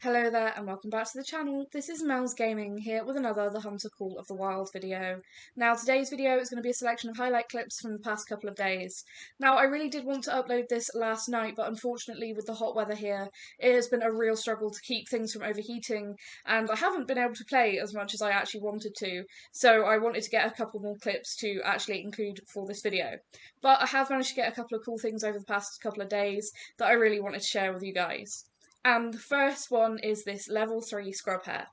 Hello there and welcome back to the channel. This is Mel's Gaming here with another The Hunter Call of the Wild video. Now today's video is going to be a selection of highlight clips from the past couple of days. Now I really did want to upload this last night, but unfortunately with the hot weather here it has been a real struggle to keep things from overheating, and I haven't been able to play as much as I actually wanted to, so I wanted to get a couple more clips to actually include for this video. But I have managed to get a couple of cool things over the past couple of days that I really wanted to share with you guys. And the first one is this level 3 scrub hare.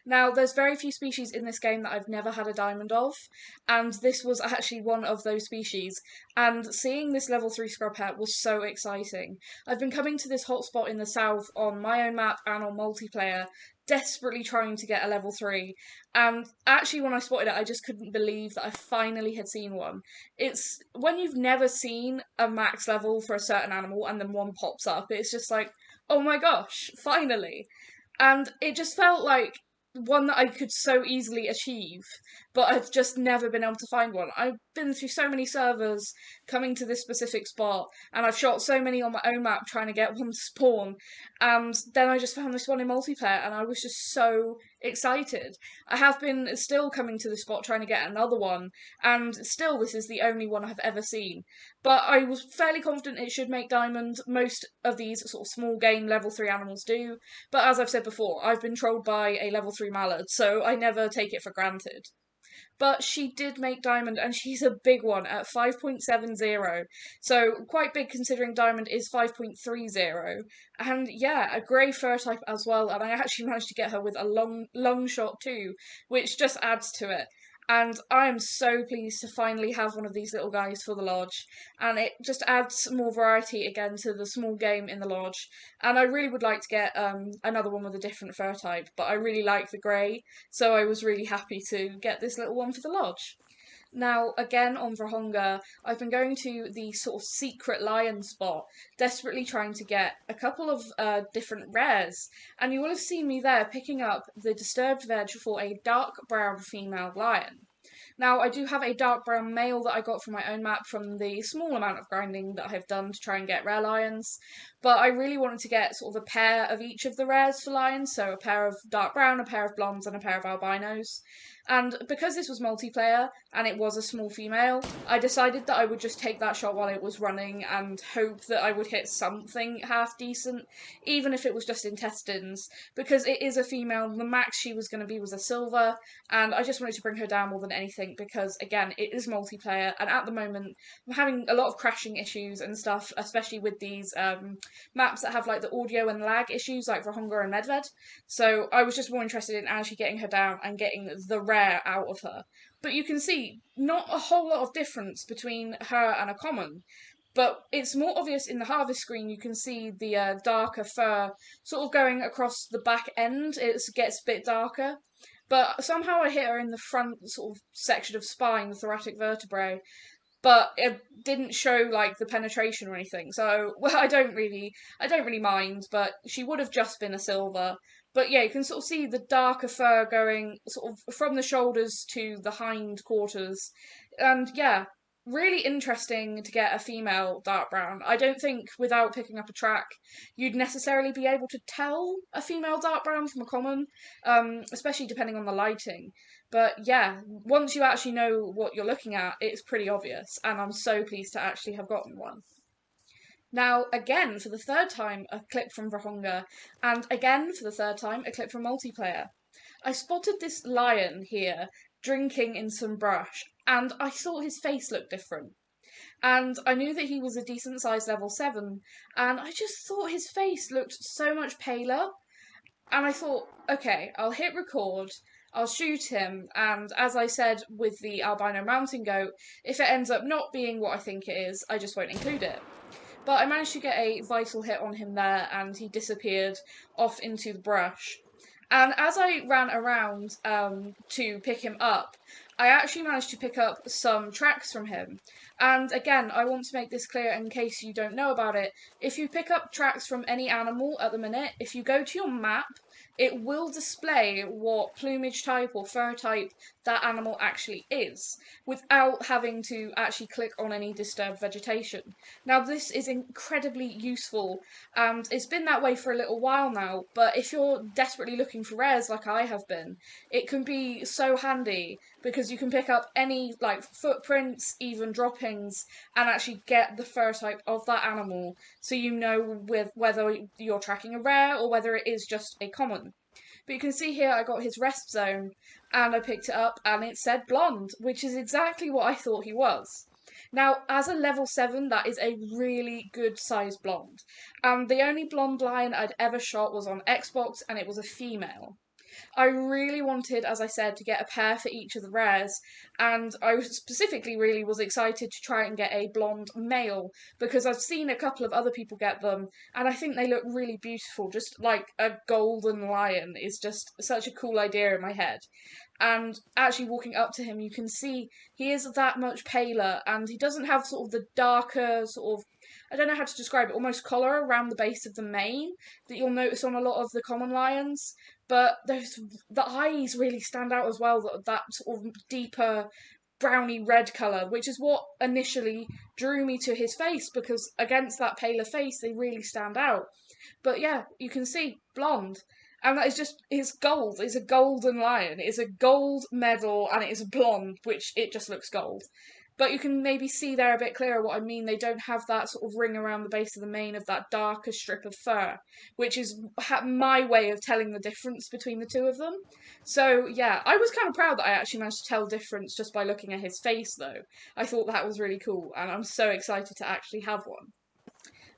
Now, there's very few species in this game that I've never had a diamond of, and this was actually one of those species, and seeing this level 3 scrub hare was so exciting. I've been coming to this hotspot in the south on my own map and on multiplayer, desperately trying to get a level 3, and actually when I spotted it I just couldn't believe that I finally had seen one. It's when you've never seen a max level for a certain animal and then one pops up, it's just like, oh my gosh, finally. And it just felt like one that I could so easily achieve, but I've just never been able to find one. I've been through so many servers coming to this specific spot, and I've shot so many on my own map trying to get one to spawn, and then I just found this one in multiplayer, and I was just so excited. I have been still coming to the spot trying to get another one, and still this is the only one I've ever seen. But I was fairly confident it should make diamond. Most of these sort of small game level 3 animals do, but as I've said before, I've been trolled by a level 3 mallard, so I never take it for granted. But she did make diamond, and she's a big one at 5.70, so quite big considering diamond is 5.30. And yeah, a grey fur type as well, and I actually managed to get her with a long shot too, which just adds to it. And I am so pleased to finally have one of these little guys for the lodge, and it just adds more variety again to the small game in the lodge. And I really would like to get another one with a different fur type, but I really like the grey, so I was really happy to get this little one for the lodge. Now, again on Vurhonga, I've been going to the sort of secret lion spot, desperately trying to get a couple of different rares, and you will have seen me there picking up the disturbed veg for a dark brown female lion. Now, I do have a dark brown male that I got from my own map from the small amount of grinding that I have done to try and get rare lions, but I really wanted to get sort of a pair of each of the rares for lions, so a pair of dark brown, a pair of blondes, and a pair of albinos. And because this was multiplayer and it was a small female, I decided that I would just take that shot while it was running and hope that I would hit something half decent, even if it was just intestines, because it is a female. The max she was going to be was a silver, and I just wanted to bring her down more than anything because, again, it is multiplayer, and at the moment I'm having a lot of crashing issues and stuff, especially with these maps that have like the audio and lag issues like Vurhonga and Medved. So I was just more interested in actually getting her down and getting the rare out of her. But you can see not a whole lot of difference between her and a common. But it's more obvious in the harvest screen. You can see the darker fur sort of going across the back end. It gets a bit darker. But somehow I hit her in the front sort of section of spine, the thoracic vertebrae, but it didn't show like the penetration or anything. So well, I don't really mind. But she would have just been a silver. But yeah, you can sort of see the darker fur going sort of from the shoulders to the hind quarters, and yeah, really interesting to get a female dark brown. I don't think without picking up a track you'd necessarily be able to tell a female dark brown from a common, especially depending on the lighting. But yeah, once you actually know what you're looking at, it's pretty obvious, and I'm so pleased to actually have gotten one. Now, again, for the third time, a clip from Vurhonga, and again, for the third time, a clip from multiplayer. I spotted this lion here drinking in some brush, and I thought his face looked different. And I knew that he was a decent sized level 7, and I just thought his face looked so much paler. And I thought, okay, I'll hit record, I'll shoot him, and as I said with the albino mountain goat, if it ends up not being what I think it is, I just won't include it. But I managed to get a vital hit on him there, and he disappeared off into the brush. And as I ran around to pick him up, I actually managed to pick up some tracks from him. And again, I want to make this clear in case you don't know about it. If you pick up tracks from any animal at the minute, if you go to your map, it will display what plumage type or fur type that animal actually is, without having to actually click on any disturbed vegetation. Now, this is incredibly useful, and it's been that way for a little while now, but if you're desperately looking for rares like I have been, it can be so handy because you can pick up any like footprints, even droppings, and actually get the fur type of that animal, so you know with whether you're tracking a rare or whether it is just a common. But you can see here I got his rest zone and I picked it up and it said blonde, which is exactly what I thought he was. Now, as a level 7, that is a really good size blonde. The only blonde lion I'd ever shot was on Xbox and it was a female. I really wanted, as I said, to get a pair for each of the rares, and I specifically really was excited to try and get a blonde male because I've seen a couple of other people get them, and I think they look really beautiful. Just like a golden lion is just such a cool idea in my head. And actually walking up to him, you can see he is that much paler, and he doesn't have sort of the darker sort of, I don't know how to describe it, almost collar around the base of the mane that you'll notice on a lot of the common lions. But the eyes really stand out as well, that sort of deeper browny red colour, which is what initially drew me to his face, because against that paler face they really stand out. But yeah, you can see blonde. And that is just, it's gold. It's a golden lion. It is a gold medal and it is blonde, which it just looks gold. But you can maybe see there a bit clearer what I mean. They don't have that sort of ring around the base of the mane of that darker strip of fur, which is my way of telling the difference between the two of them. So yeah, I was kind of proud that I actually managed to tell the difference just by looking at his face, though. I thought that was really cool, and I'm so excited to actually have one.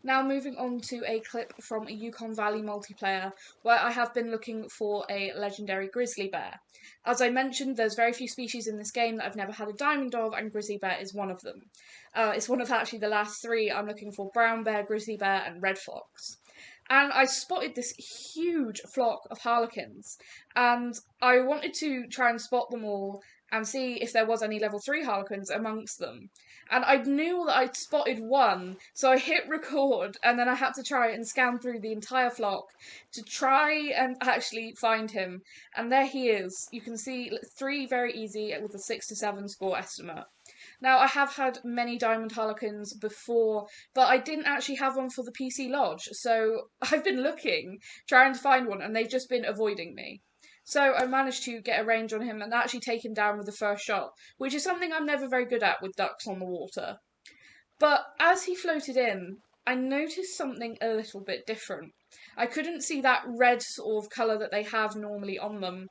Now moving on to a clip from a Yukon Valley multiplayer where I have been looking for a legendary grizzly bear. As I mentioned, there's very few species in this game that I've never had a diamond of, and grizzly bear is one of them. It's one of actually the last three. I'm looking for brown bear, grizzly bear, and red fox. And I spotted this huge flock of harlequins, and I wanted to try and spot them all and see if there was any level 3 harlequins amongst them. And I knew that I'd spotted one, so I hit record and then I had to try and scan through the entire flock to try and actually find him. And there he is. You can see 3 very easy with a 6 to 7 score estimate. Now, I have had many Diamond Harlequins before, but I didn't actually have one for the PC Lodge, so I've been looking, trying to find one, and they've just been avoiding me. So I managed to get a range on him and actually take him down with the first shot, which is something I'm never very good at with ducks on the water. But as he floated in, I noticed something a little bit different. I couldn't see that red sort of colour that they have normally on them,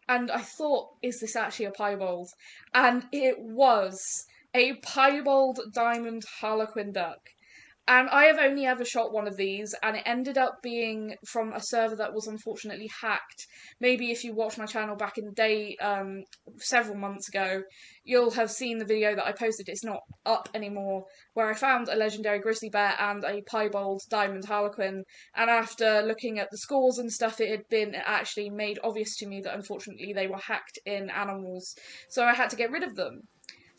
and I thought, is this actually a piebald? And it was a piebald diamond harlequin duck. And I have only ever shot one of these, and it ended up being from a server that was unfortunately hacked. Maybe if you watched my channel back in the day, several months ago, you'll have seen the video that I posted. It's not up anymore, where I found a legendary grizzly bear and a piebald diamond harlequin. And after looking at the scores and stuff, it had been actually made obvious to me that unfortunately they were hacked in animals, so I had to get rid of them.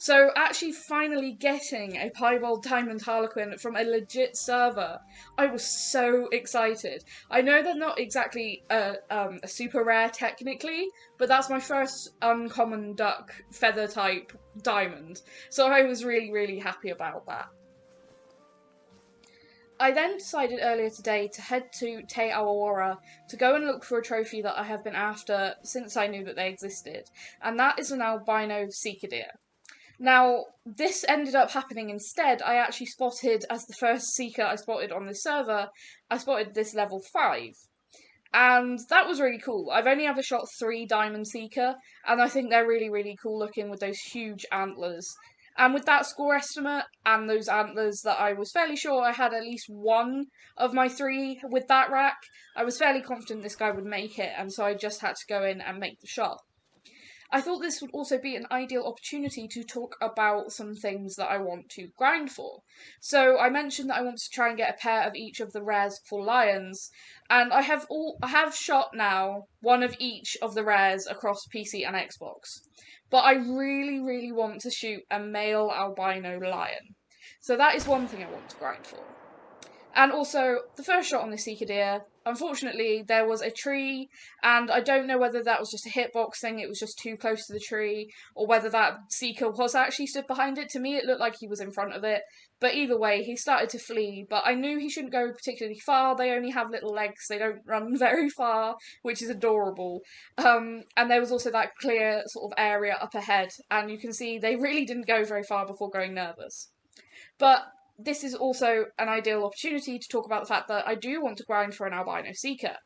So actually finally getting a piebald diamond harlequin from a legit server, I was so excited. I know they're not exactly a super rare technically, but that's my first uncommon duck feather type diamond, so I was really, really happy about that. I then decided earlier today to head to Te Awawara to go and look for a trophy that I have been after since I knew that they existed, and that is an albino Sika deer. Now, this ended up happening instead. I actually spotted, as the first Sika I spotted on this server, I spotted this level 5. And that was really cool. I've only ever shot 3 diamond Sika, and I think they're really, really cool looking with those huge antlers. And with that score estimate and those antlers that I was fairly sure I had at least one of my 3 with that rack, I was fairly confident this guy would make it, and so I just had to go in and make the shot. I thought this would also be an ideal opportunity to talk about some things that I want to grind for. So I mentioned that I want to try and get a pair of each of the rares for lions, and I have shot now one of each of the rares across PC and Xbox. But I really, really want to shoot a male albino lion. So that is one thing I want to grind for. And also, the first shot on this Sika deer, unfortunately, there was a tree, and I don't know whether that was just a hitbox thing, it was just too close to the tree, or whether that Sika was actually stood behind it. To me, it looked like he was in front of it, but either way, he started to flee, but I knew he shouldn't go particularly far. They only have little legs, they don't run very far, which is adorable. And there was also that clear sort of area up ahead, and you can see they really didn't go very far before going nervous. But this is also an ideal opportunity to talk about the fact that I do want to grind for an albino Sika.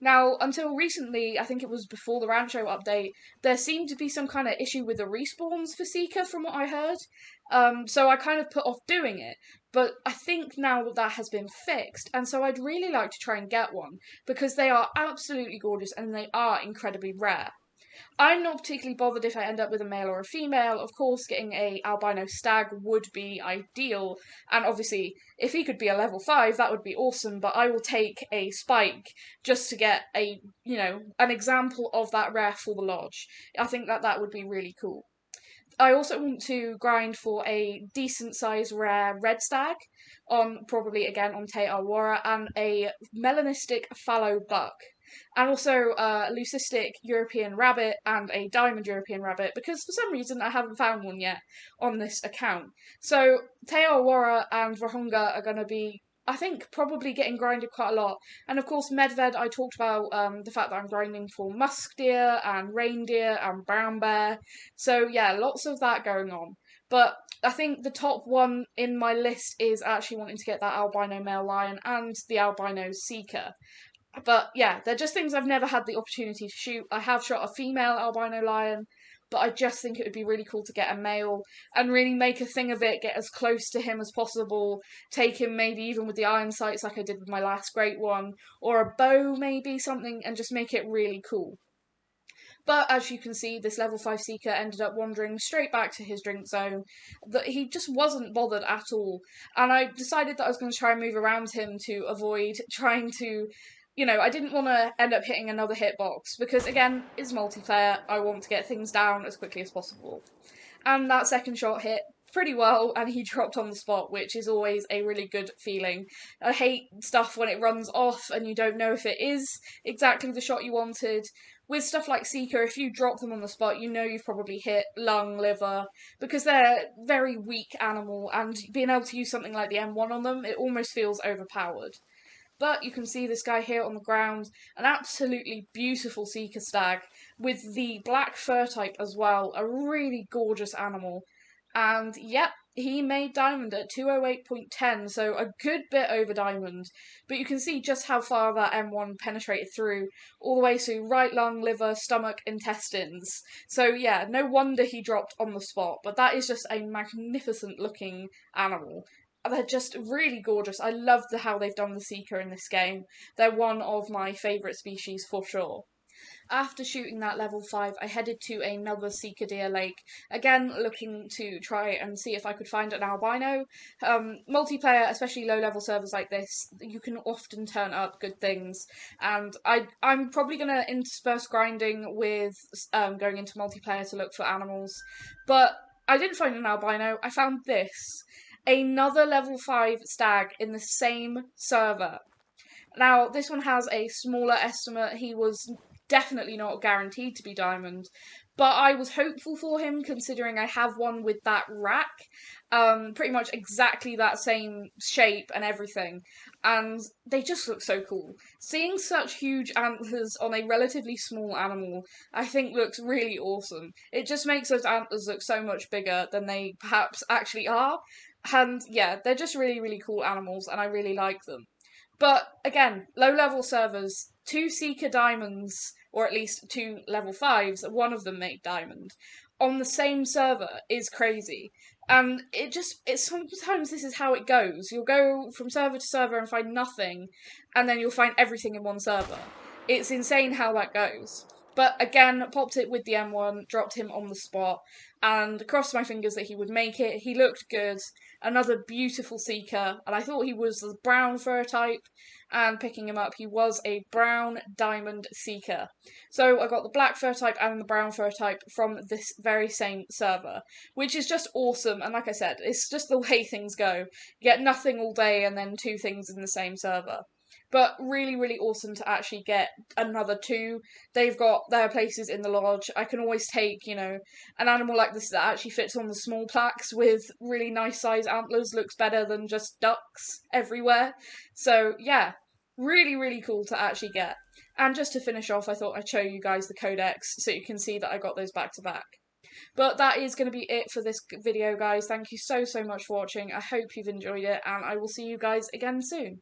Now, until recently, I think it was before the Rancho update, there seemed to be some kind of issue with the respawns for Sika from what I heard. So I kind of put off doing it. But I think now that has been fixed, and so I'd really like to try and get one, because they are absolutely gorgeous and they are incredibly rare. I'm not particularly bothered if I end up with a male or a female. Of course, getting a albino stag would be ideal, and obviously, if he could be a level 5, that would be awesome, but I will take a spike just to get an example of that rare for the lodge. I think that would be really cool. I also want to grind for a decent sized rare red stag probably again on Te Awara, and a melanistic fallow buck. And also a leucistic European rabbit and a diamond European rabbit, because for some reason I haven't found one yet on this account. So Te Awara and Vurhonga are going to be, I think, probably getting grinded quite a lot. And of course, Medved, I talked about the fact that I'm grinding for musk deer and reindeer and brown bear. So yeah, lots of that going on. But I think the top one in my list is actually wanting to get that albino male lion and the albino Sika. But yeah, they're just things I've never had the opportunity to shoot. I have shot a female albino lion, but I just think it would be really cool to get a male and really make a thing of it, get as close to him as possible, take him maybe even with the iron sights like I did with my last great one, or a bow maybe, something, and just make it really cool. But as you can see, this level 5 Seeker ended up wandering straight back to his drink zone. That he just wasn't bothered at all. And I decided that I was going to try and move around him to avoid trying to, I didn't want to end up hitting another hitbox, because again, it's multiplayer, I want to get things down as quickly as possible. And that second shot hit pretty well, and he dropped on the spot, which is always a really good feeling. I hate stuff when it runs off and you don't know if it is exactly the shot you wanted. With stuff like Seeker, if you drop them on the spot, you know you've probably hit lung, liver, because they're very weak animal, and being able to use something like the M1 on them, it almost feels overpowered. But you can see this guy here on the ground, an absolutely beautiful Seeker stag, with the black fur type as well, a really gorgeous animal. And yep, he made diamond at 208.10, so a good bit over diamond. But you can see just how far that M1 penetrated through, all the way to right lung, liver, stomach, intestines. So yeah, no wonder he dropped on the spot, but that is just a magnificent looking animal. They're just really gorgeous. I love how they've done the Seeker in this game. They're one of my favourite species for sure. After shooting that level 5, I headed to another Sika deer lake, again looking to try and see if I could find an albino. Multiplayer, especially low-level servers like this, you can often turn up good things, and I'm probably going to intersperse grinding with going into multiplayer to look for animals, but I didn't find an albino. I found this. Another level 5 stag in the same server. Now, this one has a smaller estimate. He was definitely not guaranteed to be diamond, but I was hopeful for him considering I have one with that rack, pretty much exactly that same shape and everything, and they just look so cool. Seeing such huge antlers on a relatively small animal, I think looks really awesome. It just makes those antlers look so much bigger than they perhaps actually are, and yeah, they're just really, really cool animals, and I really like them. But again, low-level servers, 2 Seeker diamonds, or at least 2 level 5s, one of them made diamond, on the same server is crazy. And sometimes this is how it goes. You'll go from server to server and find nothing, and then you'll find everything in one server. It's insane how that goes. But again, popped it with the M1, dropped him on the spot, and crossed my fingers that he would make it. He looked good. Another beautiful Sika, and I thought he was the brown fur type, and picking him up, he was a brown diamond Sika. So I got the black fur type and the brown fur type from this very same server, which is just awesome, and like I said, it's just the way things go. You get nothing all day and then two things in the same server. But really, really awesome to actually get another two. They've got their places in the lodge. I can always take, an animal like this that actually fits on the small plaques with really nice size antlers, looks better than just ducks everywhere. So yeah, really, really cool to actually get. And just to finish off, I thought I'd show you guys the codex so you can see that I got those back to back. But that is going to be it for this video, guys. Thank you so, so much for watching. I hope you've enjoyed it, and I will see you guys again soon.